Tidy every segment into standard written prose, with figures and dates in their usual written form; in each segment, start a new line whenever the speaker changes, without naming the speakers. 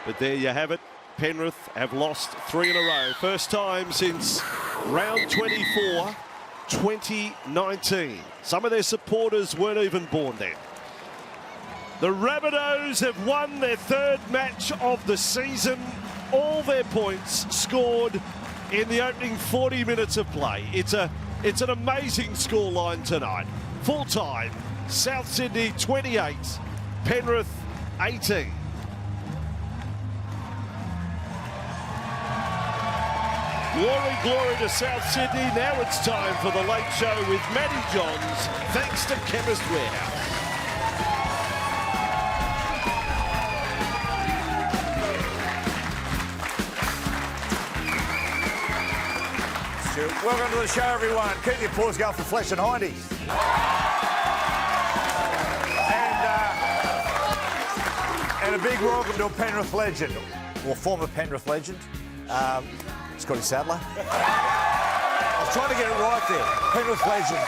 But there you have it. Penrith have lost 3 in a row. First time since round 24, 2019. Some of their supporters weren't even born then. The Rabbitohs have won their 3rd match of the season. All their points scored in the opening 40 minutes of play. It's an amazing scoreline tonight. Full time, South Sydney 28, Penrith 18. Glory, glory to South Sydney. Now it's time for the Late Show with Matty Johns, thanks to Chemist Warehouse.
Welcome to the show, everyone. Keep your paws going for Flesh and Hindies. And a big welcome to a Penrith legend, or former Penrith legend, Scotty Sadler. I was trying to get it right there. Penrith legend.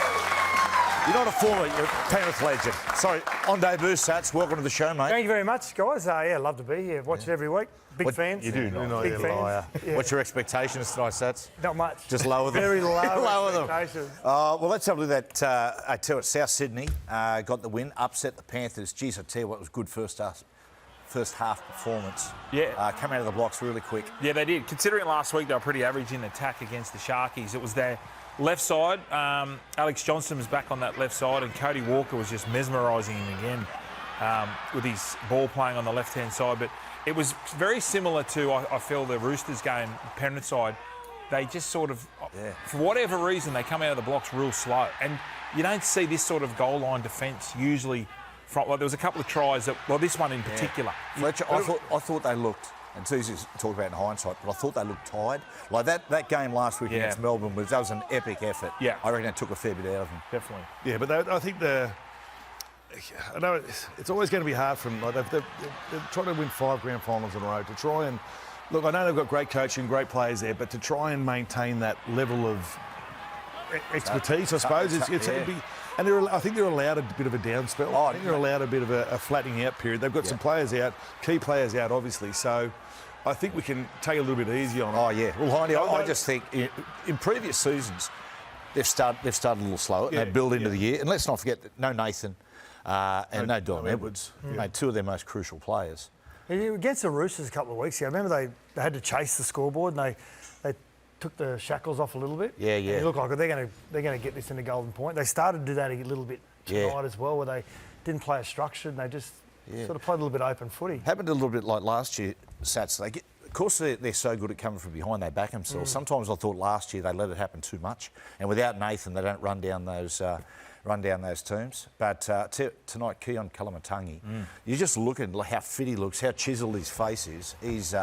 You're not a former, you're a Penrith legend. Sorry, on debut, Sats. Welcome to the show, mate.
Thank you very much, guys. Yeah, love to be here. Watch it every week. Big fans.
You do not.
Big fans.
Yeah. What's your expectations tonight, Sats?
Not much.
Just lower them.
Very low.
Lower them.
Expectations.
Well, let's have a look at that. I tell you, South Sydney got the win, upset the Panthers. Geez, I tell you what, it was good first half performance.
Yeah.
Came out of the blocks really quick.
Yeah, they did. Considering last week they were pretty average in attack against the Sharkies, it was their left side. Alex Johnston was back on that left side, and Cody Walker was just mesmerising him again with his ball playing on the left-hand side. But it was very similar to, I feel, the Roosters game, Penrith side. They just sort of, for whatever reason, they come out of the blocks real slow. And you don't see this sort of goal line defence usually. Like there was a couple of tries that, well, this one in particular.
Fletcher, I thought they looked, and it's easy to talk about in hindsight, but I thought they looked tired. Like that game last week against Melbourne, that was an epic effort.
Yeah.
I reckon it took a fair bit out of them.
Definitely.
Yeah, but I think I know it's always going to be hard for them. Like they're trying to win 5 grand finals in a row. To try and look, I know they've got great coaching, great players there, but to try and maintain that level of expertise, I suppose, it'd be. And I think they're allowed a bit of a down spell. I think they're allowed a bit of a flattening out period. They've got some players out, key players out, obviously. So I think we can take a little bit easy on them.
Oh, yeah. Well, Hindy, I just think in previous seasons, they've started a little slower and they build into the year. And let's not forget that no Nathan and no Dom Edwards, made 2 of their most crucial players.
Against the Roosters a couple of weeks ago, remember they had to chase the scoreboard and they took the shackles off a little bit.
Yeah.
And it looked like they're going to get this in the golden point. They started to do that a little bit tonight as well, where they didn't play as structured and they just sort of played a little bit open footy.
Happened a little bit like last year, Sats. Of course, they're so good at coming from behind, they back themselves. Sometimes I thought last year they let it happen too much, and without Nathan, they don't run down those teams. But tonight, Keon Koloamatangi, you just look at how fit he looks, how chiselled his face is. He's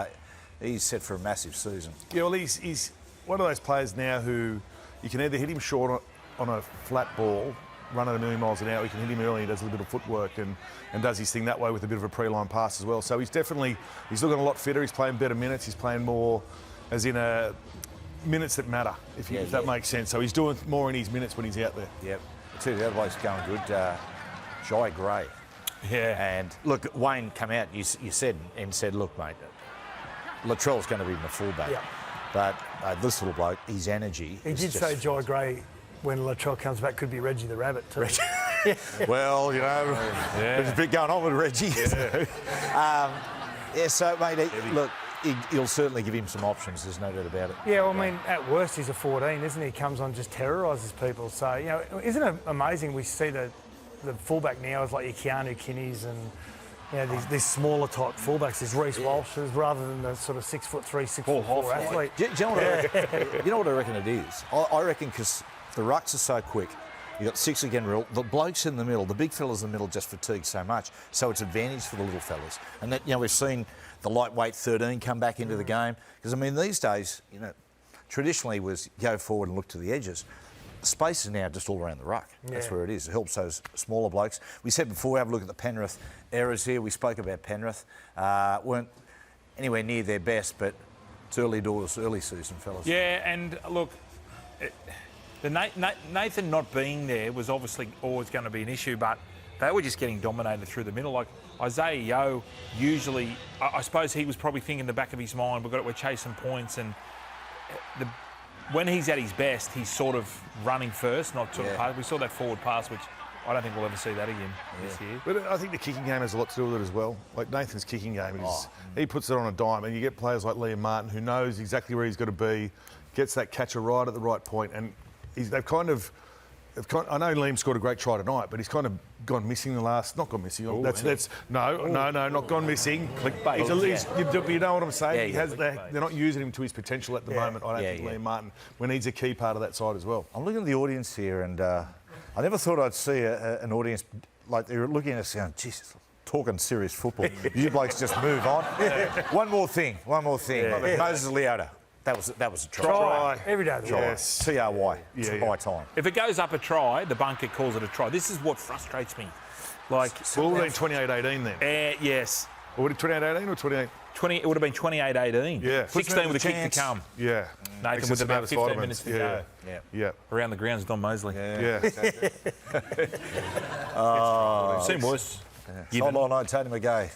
set for a massive season.
Yeah, well, he's one of those players now who you can either hit him short on a flat ball, run at 1,000,000 miles an hour, or you can hit him early and does a little bit of footwork and does his thing that way with a bit of a pre-line pass as well. So he's looking a lot fitter. He's playing better minutes. He's playing more, as in minutes that matter, if that makes sense. So he's doing more in his minutes when he's out there.
Yep. I tell you, the other bloke's going good. Jai Gray.
Yeah.
And look, Wayne came out. You said, look, mate, Latrell's going to be my fullback.
Yeah.
But this little bloke, his energy.
He did say Jai Gray, when Latrell comes back, could be Reggie the Rabbit too.
Well, there's a bit going on with Reggie. So, mate, look, he'll certainly give him some options, there's no doubt about it.
Yeah, well, I mean, at worst, he's a 14, isn't he? He comes on, just terrorises people. So, isn't it amazing we see the fullback now is like your Keanu Kinneys and these smaller type fullbacks, these Reece Walshes, rather than the sort of 6'3", 6'4" athlete.
Do you know what I reckon? You know what I reckon it is? I reckon because the rucks are so quick. You've got 6 again rule. The blokes in the middle, the big fellas in the middle just fatigue so much. So it's advantage for the little fellas. And that, we've seen the lightweight 13 come back into the game. Because, I mean, these days, traditionally was go forward and look to the edges. The space is now just all around the ruck. That's where it is. It helps those smaller blokes. We said before, have a look at the Penrith errors here. We spoke about Penrith. Weren't anywhere near their best, but it's early doors, early season, fellas.
Yeah, and look, the Nathan not being there was obviously always going to be an issue, but they were just getting dominated through the middle. Like Isaiah Yeo, usually, I suppose he was probably thinking in the back of his mind, we're chasing points, and when he's at his best, he's sort of running first, not to pass. We saw that forward pass, which I don't think we'll ever see that again this year.
But I think the kicking game has a lot to do with it as well. Like Nathan's kicking game is, he puts it on a dime, and you get players like Liam Martin who knows exactly where he's got to be, gets that catcher right at the right point, and they've kind of. I know Liam scored a great try tonight, but he's kind of gone missing the last. Not gone missing.
Ooh,
not gone missing. You know what I'm saying? They're not using him to his potential at the moment. I don't think Liam Martin, when he's a key part of that side as well.
I'm looking at the audience here, and I never thought I'd see an audience like they're looking at us going, "Jesus, talking serious football." You blokes just move on. One more thing. Moses Leota. That was a try.
Every day of the week.
Yes.
TRY. By time.
If it goes up a try, the bunker calls it a try. This is what frustrates me. Like,
Well, it would have been 28-18 then.
yes.
Or would it 28-18 or 28?
It would have been 28-18.
Yeah.
16 with a kick to come.
Yeah.
Nathan with about 15 minutes to go.
Yeah.
Around the grounds, Don Mosley.
Yeah.
Seen worse.
Sideline, Tony McGay.